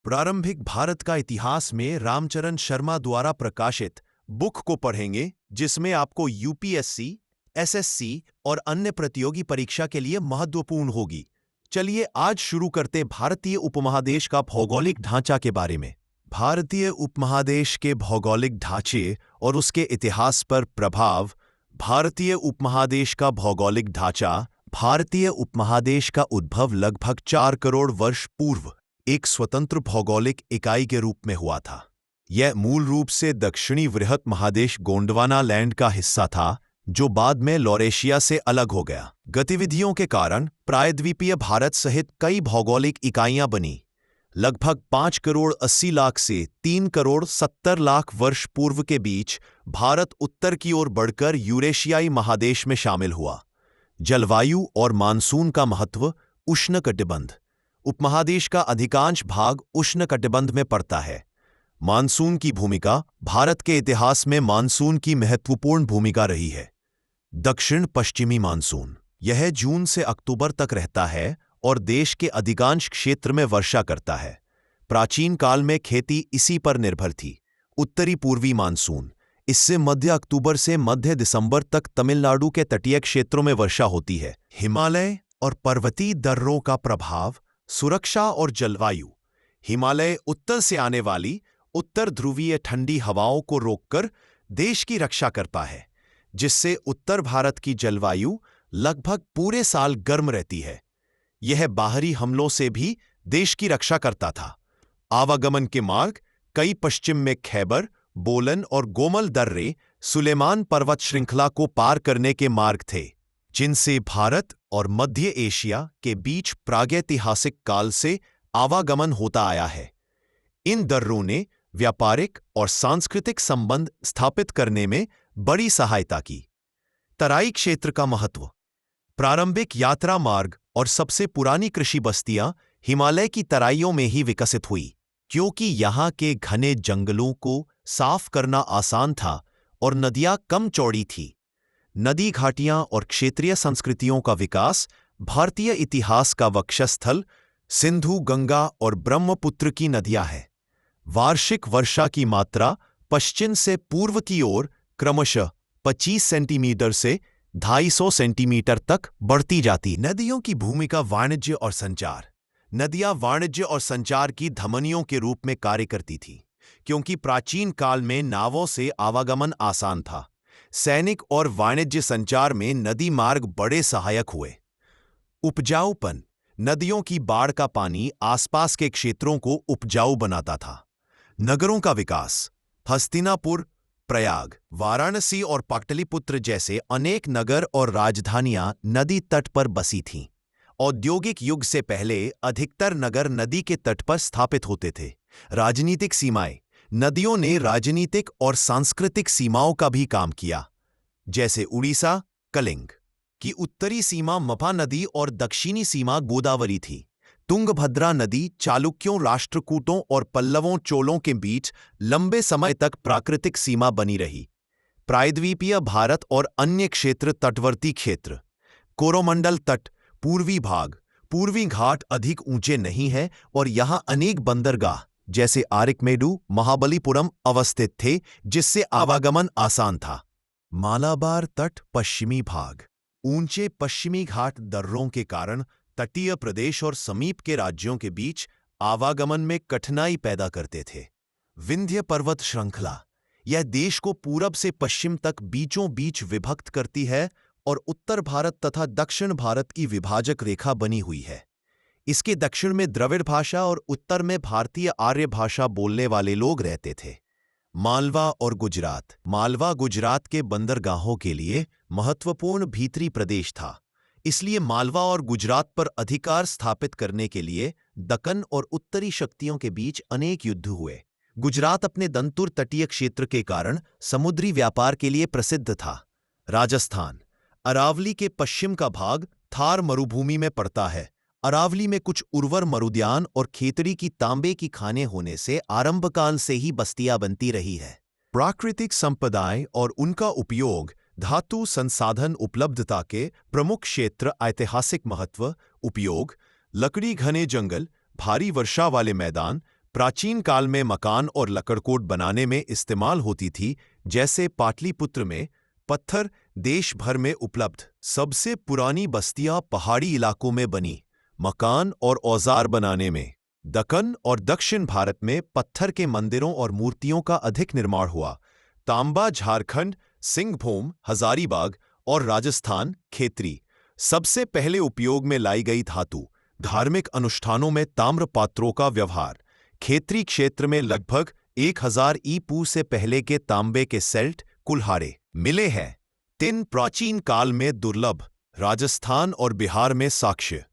प्रारंभिक भारत का इतिहास में रामचरण शर्मा द्वारा प्रकाशित बुक को पढ़ेंगे, जिसमें आपको यूपीएससी, एसएससी और अन्य प्रतियोगी परीक्षा के लिए महत्वपूर्ण होगी। चलिए आज शुरू करते भारतीय उपमहादेश का भौगोलिक ढांचा के बारे में। भारतीय उपमहादेश के भौगोलिक ढांचे और उसके इतिहास पर प्रभाव। भारतीय उपमहादेश का भौगोलिक ढांचा। भारतीय उपमहादेश का उद्भव लगभग 4 करोड़ वर्ष पूर्व एक स्वतंत्र भौगोलिक इकाई के रूप में हुआ था। यह मूल रूप से दक्षिणी वृहत महादेश गोंडवाना लैंड का हिस्सा था, जो बाद में लॉरेशिया से अलग हो गया। गतिविधियों के कारण प्रायद्वीपीय भारत सहित कई भौगोलिक इकाइयां बनी। लगभग 5 करोड़ 80 लाख से 3 करोड़ 70 लाख वर्ष पूर्व के बीच भारत उत्तर की ओर बढ़कर यूरेशियाई महादेश में शामिल हुआ। जलवायु और मानसून का महत्व। उष्णकटिबंध। उपमहादेश का अधिकांश भाग उष्णकटिबंध में पड़ता है। मानसून की भूमिका। भारत के इतिहास में मानसून की महत्वपूर्ण भूमिका रही है। दक्षिण पश्चिमी मानसून। यह जून से अक्टूबर तक रहता है और देश के अधिकांश क्षेत्र में वर्षा करता है। प्राचीन काल में खेती इसी पर निर्भर थी। उत्तरी पूर्वी मानसून। इससे मध्य अक्टूबर से मध्य दिसंबर तक तमिलनाडु के तटीय क्षेत्रों में वर्षा होती है। हिमालय और पर्वतीय दर्रों का प्रभाव। सुरक्षा और जलवायु। हिमालय उत्तर से आने वाली उत्तर ध्रुवीय ठंडी हवाओं को रोककर देश की रक्षा करता है, जिससे उत्तर भारत की जलवायु लगभग पूरे साल गर्म रहती है। यह बाहरी हमलों से भी देश की रक्षा करता था। आवागमन के मार्ग। कई पश्चिम में खैबर, बोलन और गोमल दर्रे सुलेमान पर्वत श्रृंखला को पार करने के मार्ग थे, जिनसे भारत और मध्य एशिया के बीच प्रागैतिहासिक काल से आवागमन होता आया है। इन दर्रों ने व्यापारिक और सांस्कृतिक संबंध स्थापित करने में बड़ी सहायता की। तराई क्षेत्र का महत्व। प्रारंभिक यात्रा मार्ग और सबसे पुरानी कृषि बस्तियां हिमालय की तराइयों में ही विकसित हुई, क्योंकि यहां के घने जंगलों को साफ करना आसान था और नदियां कम चौड़ी थी। नदी घाटियां और क्षेत्रीय संस्कृतियों का विकास। भारतीय इतिहास का वक्षस्थल सिंधु, गंगा और ब्रह्मपुत्र की नदियां हैं। वार्षिक वर्षा की मात्रा पश्चिम से पूर्व की ओर क्रमशः 25 सेंटीमीटर से 250 सेंटीमीटर तक बढ़ती जाती। नदियों की भूमिका। वाणिज्य और संचार। नदियां वाणिज्य और संचार की धमनियों के रूप में कार्य करती थीं, क्योंकि प्राचीन काल में नावों से आवागमन आसान था। सैनिक और वाणिज्य संचार में नदी मार्ग बड़े सहायक हुए। उपजाऊपन। नदियों की बाढ़ का पानी आसपास के क्षेत्रों को उपजाऊ बनाता था। नगरों का विकास। हस्तिनापुर, प्रयाग, वाराणसी और पाटलिपुत्र जैसे अनेक नगर और राजधानियां नदी तट पर बसी थीं। औद्योगिक युग से पहले अधिकतर नगर नदी के तट पर स्थापित होते थे। राजनीतिक सीमाएं। नदियों ने राजनीतिक और सांस्कृतिक सीमाओं का भी काम किया, जैसे उड़ीसा, कलिंग की उत्तरी सीमा मपा नदी और दक्षिणी सीमा गोदावरी थी। तुंगभद्रा नदी चालुक्यों, राष्ट्रकूटों और पल्लवों, चोलों के बीच लंबे समय तक प्राकृतिक सीमा बनी रही। प्रायद्वीपीय भारत और अन्य क्षेत्र। तटवर्ती क्षेत्र। कोरोमंडल तट, पूर्वी भाग। पूर्वी घाट अधिक ऊंचे नहीं हैं और यहां अनेक बंदरगाह जैसे आरिकमेडु, महाबलीपुरम अवस्थित थे, जिससे आवागमन आसान था। मालाबार तट, पश्चिमी भाग। ऊंचे पश्चिमी घाट दर्रों के कारण तटीय प्रदेश और समीप के राज्यों के बीच आवागमन में कठिनाई पैदा करते थे। विंध्य पर्वत श्रृंखला। यह देश को पूरब से पश्चिम तक बीचों बीच विभक्त करती है और उत्तर भारत तथा दक्षिण भारत की विभाजक रेखा बनी हुई है। इसके दक्षिण में द्रविड़ भाषा और उत्तर में भारतीय आर्य भाषा बोलने वाले लोग रहते थे। मालवा और गुजरात। मालवा गुजरात के बंदरगाहों के लिए महत्वपूर्ण भीतरी प्रदेश था, इसलिए मालवा और गुजरात पर अधिकार स्थापित करने के लिए दक्कन और उत्तरी शक्तियों के बीच अनेक युद्ध हुए। गुजरात अपने दंतुर तटीय क्षेत्र के कारण समुद्री व्यापार के लिए प्रसिद्ध था। राजस्थान। अरावली के पश्चिम का भाग थार मरुभूमि में पड़ता है। अरावली में कुछ उर्वर मरुद्यान और खेतड़ी की तांबे की खानें होने से आरंभकाल से ही बस्तियां बनती रही है। प्राकृतिक संपदाएं और उनका उपयोग। धातु संसाधन उपलब्धता के प्रमुख क्षेत्र। ऐतिहासिक महत्व। उपयोग। लकड़ी, घने जंगल, भारी वर्षा वाले मैदान, प्राचीन काल में मकान और लकड़कोट बनाने में इस्तेमाल होती थी, जैसे पाटलिपुत्र में पत्थर। देश भर में उपलब्ध सबसे पुरानी बस्तियां पहाड़ी इलाकों में बनी मकान और औजार बनाने में। दक्कन और दक्षिण भारत में पत्थर के मंदिरों और मूर्तियों का अधिक निर्माण हुआ। तांबा झारखंड, सिंहभूम, हजारीबाग और राजस्थान खेतरी। सबसे पहले उपयोग में लाई गई धातु। धार्मिक अनुष्ठानों में ताम्र पात्रों का व्यवहार। खेतरी क्षेत्र में लगभग 1000 ईपू से पहले के तांबे के सेल्ट कुल्हाड़े मिले हैं। टिन प्राचीन काल में दुर्लभ। राजस्थान और बिहार में साक्ष्य।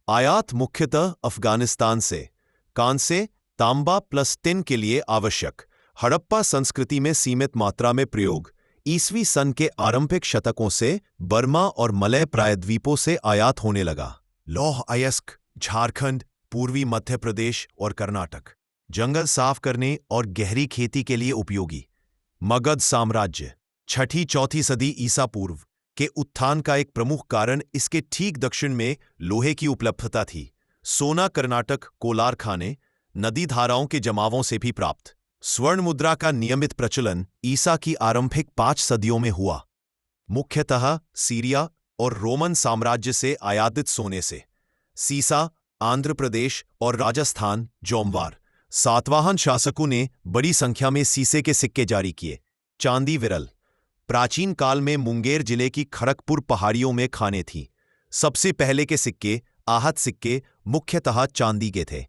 आयात मुख्यतः अफगानिस्तान से। कांसे, तांबा प्लस टिन के लिए आवश्यक। हड़प्पा संस्कृति में सीमित मात्रा में प्रयोग। ईसवी सन के आरंभिक शतकों से बर्मा और मलय प्रायद्वीपों से आयात होने लगा। लौह अयस्क, झारखंड, पूर्वी मध्य प्रदेश और कर्नाटक। जंगल साफ करने और गहरी खेती के लिए उपयोगी। मगध साम्राज्य। 6ठी-4ठी सदी ईसा पूर्व के उत्थान का एक प्रमुख कारण इसके ठीक दक्षिण में लोहे की उपलब्धता थी। सोना कर्नाटक कोलार खाने, नदी धाराओं के जमावों से भी प्राप्त। स्वर्ण मुद्रा का नियमित प्रचलन ईसा की आरंभिक 5 सदियों में हुआ, मुख्यतः सीरिया और रोमन साम्राज्य से आयातित सोने से। सीसा, आंध्र प्रदेश और राजस्थान जोमवार। सातवाहन शासकों ने बड़ी संख्या में सीसे के सिक्के जारी किए। चांदी विरल। प्राचीन काल में मुंगेर जिले की खड़गपुर पहाड़ियों में खानें थीं। सबसे पहले के सिक्के, आहत सिक्के, मुख्यतः चांदी के थे।